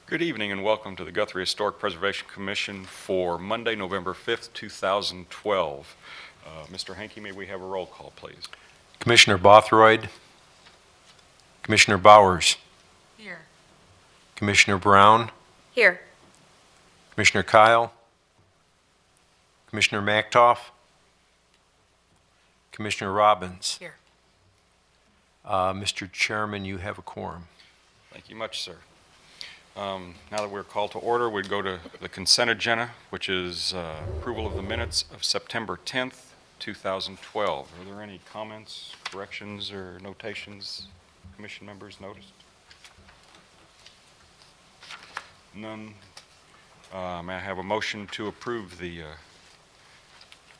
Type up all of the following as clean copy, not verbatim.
Good evening and welcome to the Guthrie Historic Preservation Commission for Monday, November 5th, 2012. Mr. Hankey, may we have a roll call, please? Commissioner Bothroyd. Commissioner Bowers. Here. Commissioner Brown. Here. Commissioner Kyle. Commissioner Mactoff. Commissioner Robbins. Here. Mr. Chairman, you have a quorum. Thank you much, sir. Now that we're called to order, we'd go to the consent agenda, which is approval of the minutes of September 10th, 2012. Are there any comments, corrections, or notations commission members noticed? None. May I have a motion to approve the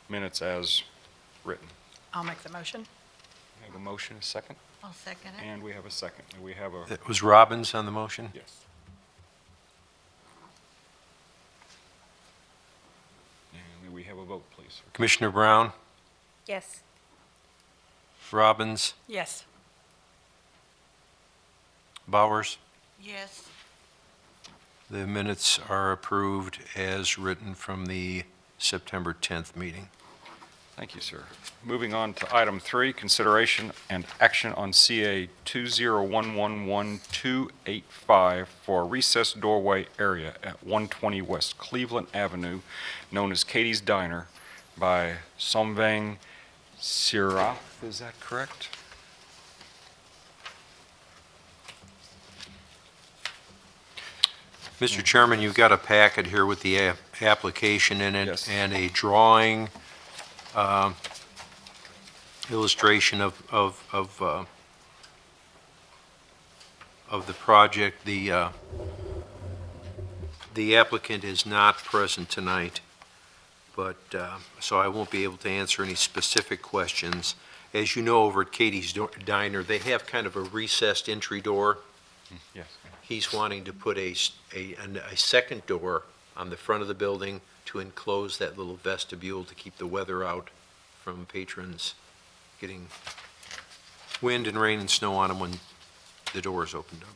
minutes as written? I'll make the motion. We have a motion, a second, I'll second it. and we have a second. And we have a, It was Robbins on the motion? yes. And may we have a vote, please? Commissioner Brown. Yes. Robbins. Yes. Bowers. Yes. The minutes are approved as written from the September 10th meeting. Thank you, sir. Moving on to item 3, consideration and action on CA 20111-285 for a recessed doorway area at 120 West Cleveland Avenue, known as Katie's Diner, by Somvang Siraf. Is that correct? Mr. Chairman, you've got a packet here with the application in it. Yes. And a drawing, illustration of the project. The applicant is not present tonight, but, so I won't be able to answer any specific questions. As you know, over at Katie's Diner, they have kind of a recessed entry door. Yes. He's wanting to put a second door on the front of the building to enclose that little vestibule to keep the weather out from patrons getting wind and rain and snow on them when the door is opened up.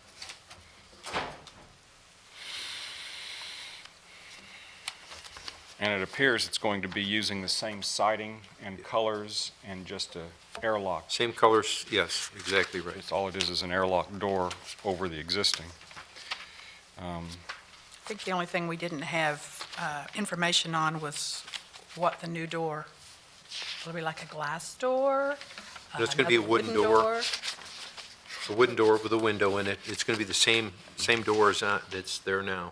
And it appears it's going to be using the same siding and colors and just a airlock. Same colors, yes, exactly right. It's all it is an airlock door over the existing. I think the only thing we didn't have information on was what the new door, will it be like a glass door? It's going to be a Another wooden door. A wooden door with a window in it. It's going to be the same doors that's there now.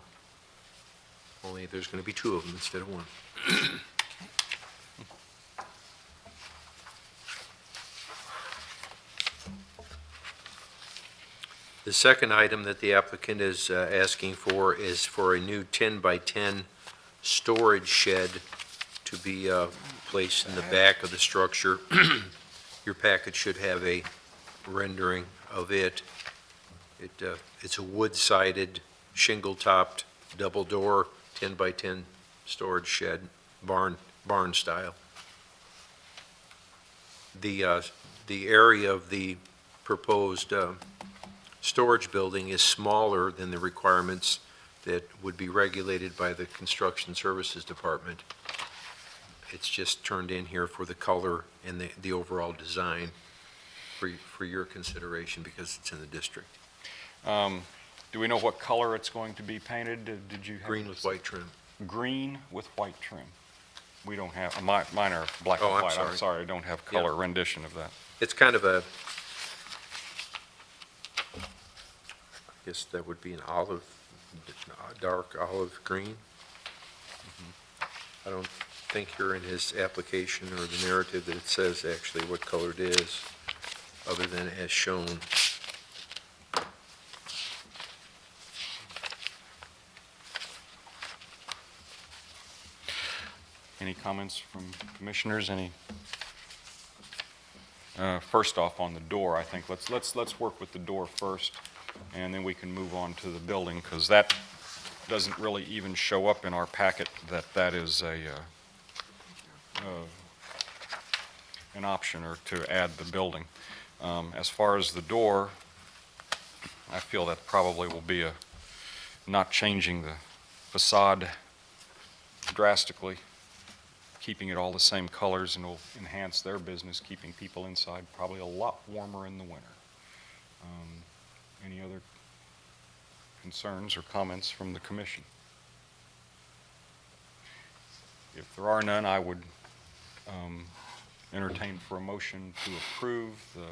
Only there's going to be two of them instead of one. The second item that the applicant is asking for is for a new 10 by 10 storage shed to be placed in the back of the structure. Your package should have a rendering of it. It's a wood-sided, shingle-topped, double door, 10 by 10 storage shed, barn style. The area of the proposed storage building is smaller than the requirements that would be regulated by the Construction Services Department. It's just turned in here for the color and the overall design for your consideration because it's in the district. Do we know what color it's going to be painted? Did you have Green with white trim. Green with white trim. We don't have, mine are black Oh, and I'm white. sorry. I'm sorry, I don't have color rendition of that. It's kind of a, I guess that would be an olive, dark olive green. I don't think here in his application or the narrative that it says actually what color it is, other than as shown. Any comments from commissioners? Any? First off, on the door, I think let's work with the door first, and then we can move on to the building, because that doesn't really even show up in our packet that is an option or to add the building. As far as the door, I feel that probably will be not changing the facade drastically, keeping it all the same colors, and will enhance their business, keeping people inside probably a lot warmer in the winter. Any other concerns or comments from the commission? If there are none, I would entertain for a motion to approve the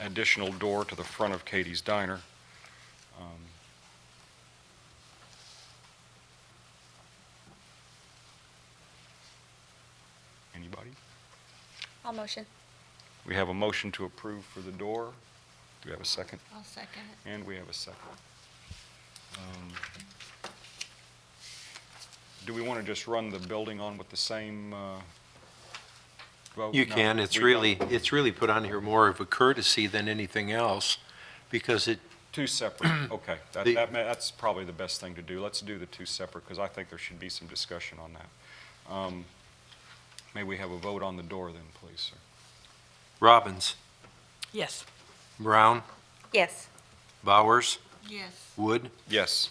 additional door to the front of Katie's Diner. Anybody? I'll motion. We have a motion to approve for the door. Do we have a second? I'll second it. And we have a second. Do we want to just run the building on with the same vote? You No, can, we don't. it's really put on here more of a courtesy than anything else, because it, Two separate, okay. The- That's probably the best thing to do. Let's do the two separate, because I think there should be some discussion on that. May we have a vote on the door then, please, sir? Robbins, Yes. Brown, Yes. Bowers, Yes. Wood. Yes.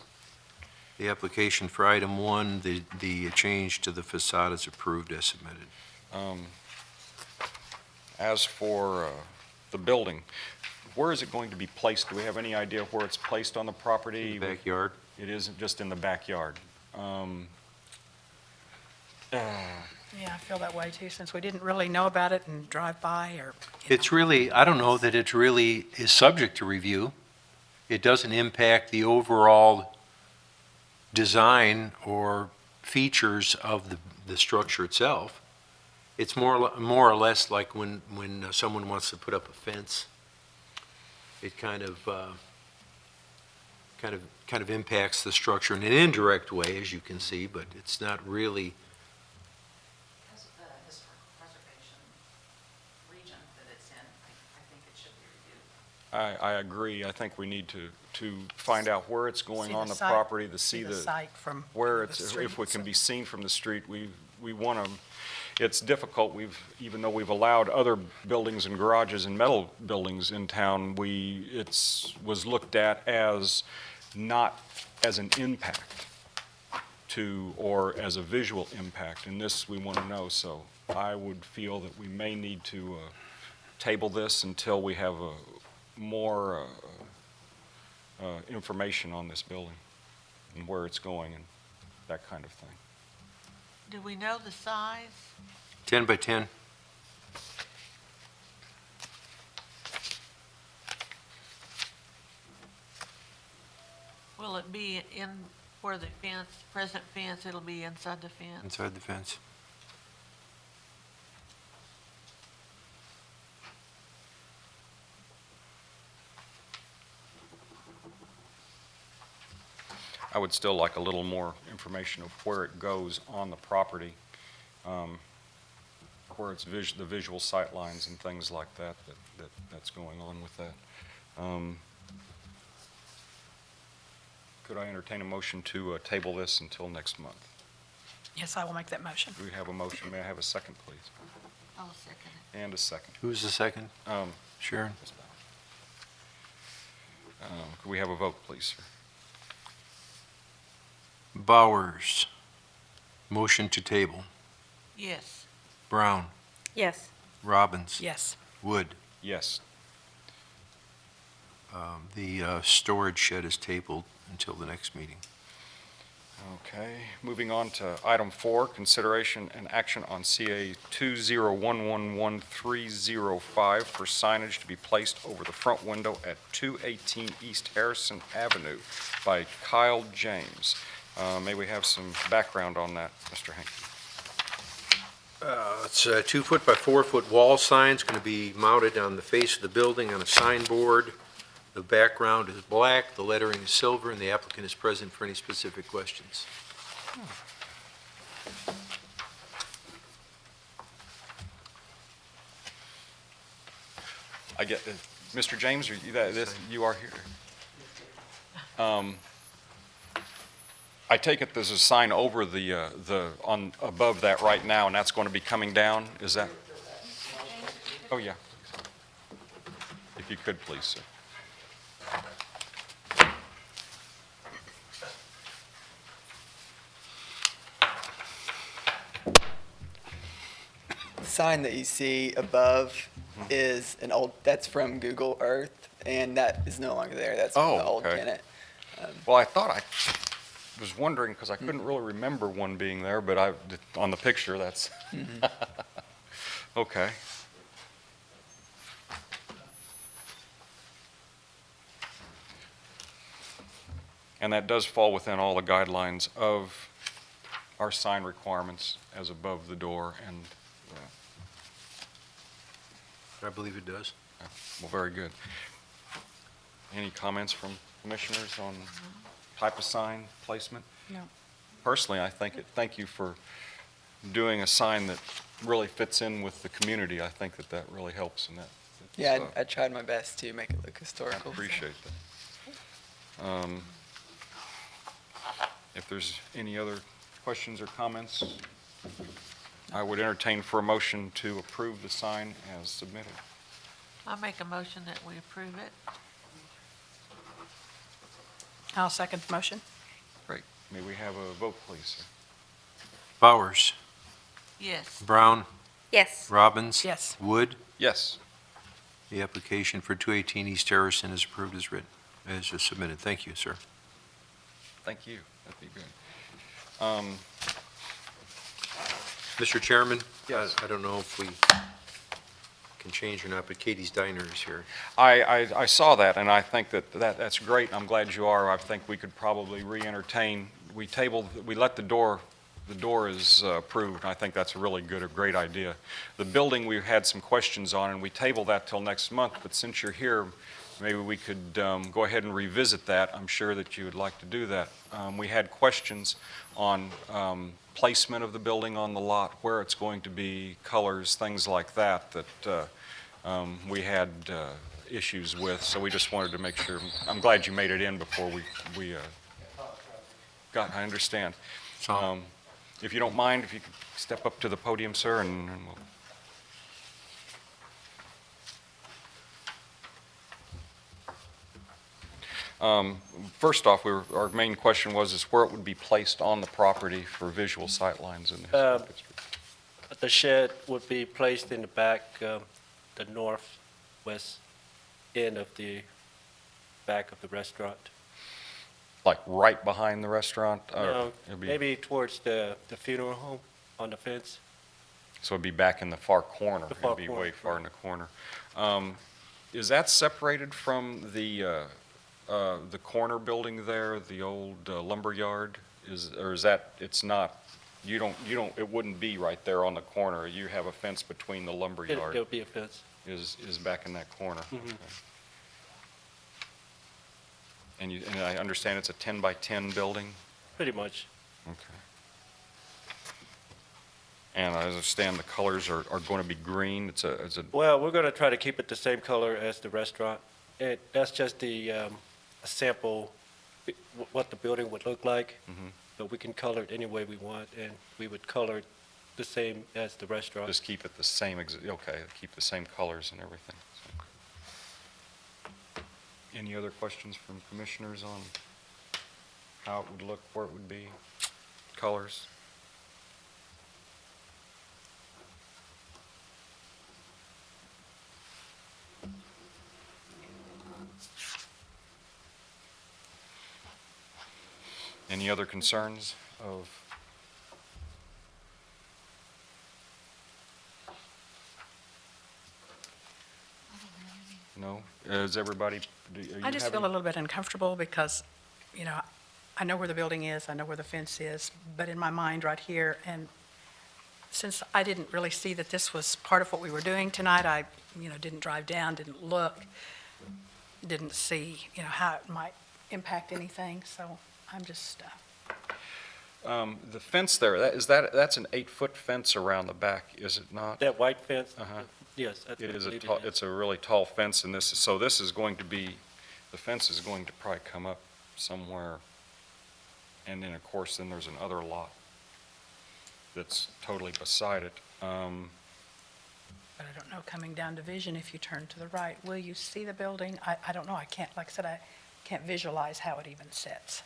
The application for item 1, the change to the facade is approved as submitted. As for the building, where is it going to be placed? Do we have any idea where it's placed on the property? Backyard. It isn't just in the backyard. Yeah, I feel that way too, since we didn't really know about it and drive by or. It's really, I don't know that it really is subject to review. It doesn't impact the overall design or features of the structure itself. It's more or less like when someone wants to put up a fence. It kind of impacts the structure in an indirect way, as you can see, but it's not really. As the historical preservation region that it's in, I think it should be reviewed. I agree. I think we need to find out where it's going See on the the site- property, to see the, site from where the it's, street, if it can so- be seen from the street. We want to, it's difficult. Even though we've allowed other buildings and garages and metal buildings in town, was looked at as not as an impact to, or as a visual impact. And this, we want to know. So I would feel that we may need to table this until we have more information on this building and where it's going and that kind of thing. Do we know the size? 10 by 10. Will it be in where the fence, present fence, it'll be inside the fence? Inside the fence. I would still like a little more information of where it goes on the property, where it's the visual sight lines and things like that's going on with that. Could I entertain a motion to table this until next month? Yes, I will make that motion. Do we have a motion? May I have a second, please? I'll second it. And a second. Who's the second? Um, Sharon? Could we have a vote, please, sir? Bowers. Motion to table. Yes. Brown. Yes. Robbins. Yes. Wood. Yes. The storage shed is tabled until the next meeting. Okay, moving on to item 4, consideration and action on CA 2011130 for signage to be placed over the front window at 218 East Harrison Avenue by Kyle James. May we have some background on that, Mr. Hankey? It's a 2-foot by 4-foot wall sign. It's going to be mounted on the face of the building on a signboard. The background is black, the lettering is silver, and the applicant is present for any specific questions. I get, Mr. James, you are here. I take it there's a sign over on, above that right now, and that's going to be coming down, is that? Oh, yeah. If you could, please, sir. sign that you see above is that's from Google Earth, and that is no longer there. That's from Oh, the old okay. tenant. Well, I thought I was wondering, because I couldn't really remember one being there, but on the picture, that's, okay. And that does fall within all the guidelines of our sign requirements as above the door, and, I believe it does. well, very good. Any comments from commissioners on type of sign placement? No. Personally, thank you for doing a sign that really fits in with the community. I think that really helps in that. Yeah, I tried my best to make it look I historical. appreciate that. If there's any other questions or comments, I would entertain for a motion to approve the sign as submitted. I make a motion that we approve it. I'll second the motion. Great. May we have a vote, please, sir? Bowers, Yes. Brown, Yes. Robbins. Yes. Wood. Yes. The application for 218 East Harrison is approved as written, as submitted. Thank you, sir. Thank you. That'd be good. Mr. Chairman? Yes. I don't know if we can change or not, but Katie's Diner is here. I saw that, and I think that's great. I'm glad you are. I think we could probably re-entertain. We let the door is approved. I think that's a great idea. The building, we had some questions on, and we tabled that till next month, but since you're here, maybe we could go ahead and revisit that. I'm sure that you would like to do that. We had questions on placement of the building on the lot, where it's going to be, colors, things like that, we had issues with, so we just wanted to make sure. I'm glad you made it in before we I understand. So, If you don't mind, if you could step up to the podium, sir, and we'll... First off, our main question was where it would be placed on the property for visual sightlines in the historic district. The shed would be placed in the back, the northwest end of the back of the restaurant. Like right behind the restaurant? or No, it'd be- maybe towards the funeral home on the fence. So it'd be back in the far corner? The far It'd be corner, way far right. in the corner. Is that separated from the corner building there, the old lumber yard? Or is that, it's not, it wouldn't be right there on the corner? You have a fence between the lumber yard? There'll be a fence. Is back in that corner? Mhm. Okay. And I understand it's a 10 by 10 building? Pretty much. Okay. And I understand the colors are going to be green. It's a Well, we're going to try to keep it the same color as the restaurant. That's just a sample, what the building would look like. Mhm. But we can color it any way we want, and we would color it the same as the restaurant. just keep it the same, okay, keep the same colors and everything. So. Any other questions from commissioners on how it would look, where it would be, colors? Any other concerns of? No? Is everybody, are you I just feel a having- little bit uncomfortable because, I know where the building is, I know where the fence is, but in my mind right here, and since I didn't really see that this was part of what we were doing tonight, I, didn't drive down, didn't look, didn't see, how it might impact anything, so I'm just, The fence there, that's an 8-foot fence around the back, is it not? That white fence? Uh-huh. Yes. I It is believe it is. it's a really tall fence, and this is going to be, the fence is going to probably come up somewhere. And then, of course, then there's another lot that's totally beside it. but I don't know, coming down Division, if you turn to the right, will you see the building? I don't know, I can't, like I said, I can't visualize how it even sits.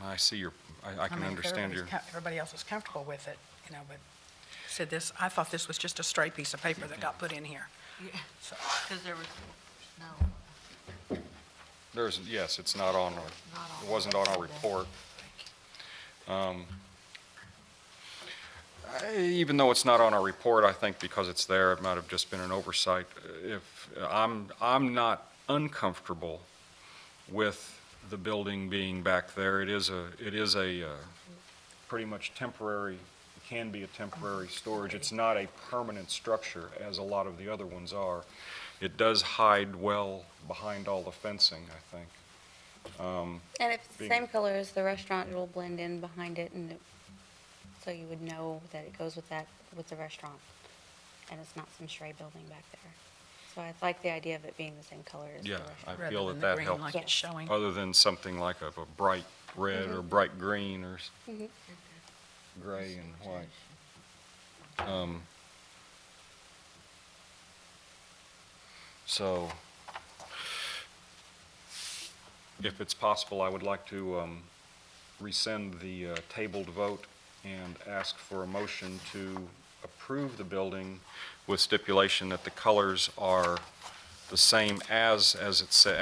I see your, I can mean, if understand your, everybody else is comfortable with it, you know, but said this, I thought this was just a stray piece of paper that got put in here. Yeah, So, because there was no, yes, it's not on, not it on. wasn't on our report. Even though it's not on our report, I think because it's there, it might have just been an oversight. If, I'm not uncomfortable with the building being back there. It is a pretty much temporary, it can be a temporary storage. It's not a permanent structure as a lot of the other ones are. It does hide well behind all the fencing, I think. And if it's the Being- same color as the restaurant, it'll blend in behind it, and so you would know that it goes with that, with the restaurant. And it's not some stray building back there. So I like the idea of it being the same color as the Yeah, restaurant. I rather feel than that the that green helps. like it's showing. Other than something like a bright red or bright green or Mhm. gray and white. So, if it's possible, I would like to rescind the tabled vote and ask for a motion to approve the building with stipulation that the colors are the same as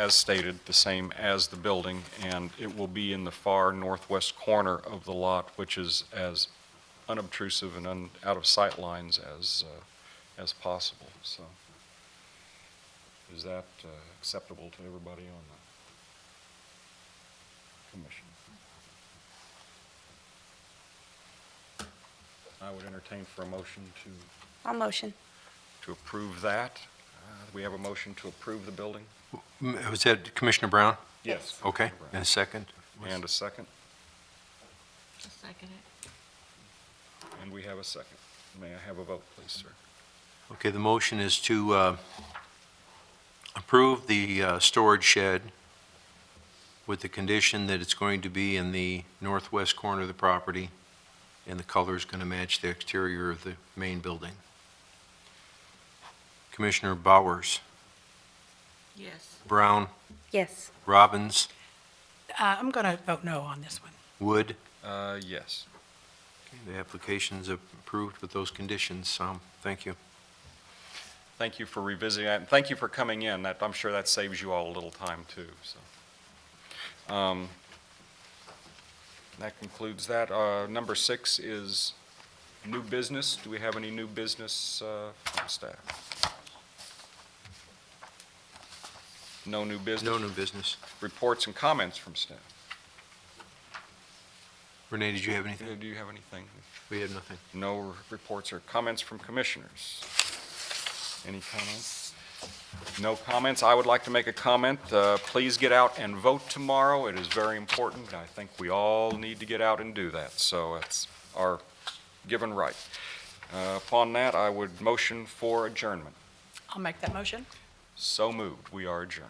stated, the same as the building, and it will be in the far northwest corner of the lot, which is as unobtrusive and out of sight lines as possible, so. Is that acceptable to everybody on the commission? I would entertain for a motion I'll motion. to approve that. We have a motion to approve the building? Was that Commissioner Brown? Yes. Okay, and a second? And a second? I'll second it. And we have a second. May I have a vote, please, sir? Okay, the motion is to approve the storage shed with the condition that it's going to be in the northwest corner of the property, and the color is going to match the exterior of the main building. Commissioner Bowers, Yes. Brown, Yes. Robbins, I'm going to vote no on this one. Wood. Yes. The application's approved with those conditions. Thank you. Thank you for revisiting that, and thank you for coming in. I'm sure that saves you all a little time, too, so. That concludes that. Number 6 is new business. Do we have any new business from staff? No new business? No new business. Reports and comments from staff? Renee, did you have anything? Do you have anything? We have nothing. No reports or comments from commissioners? Any comments? No comments. I would like to make a comment. Please get out and vote tomorrow. It is very important. I think we all need to get out and do that, so it's our given right. Upon that, I would motion for adjournment. I'll make that motion. So moved. We are adjourned.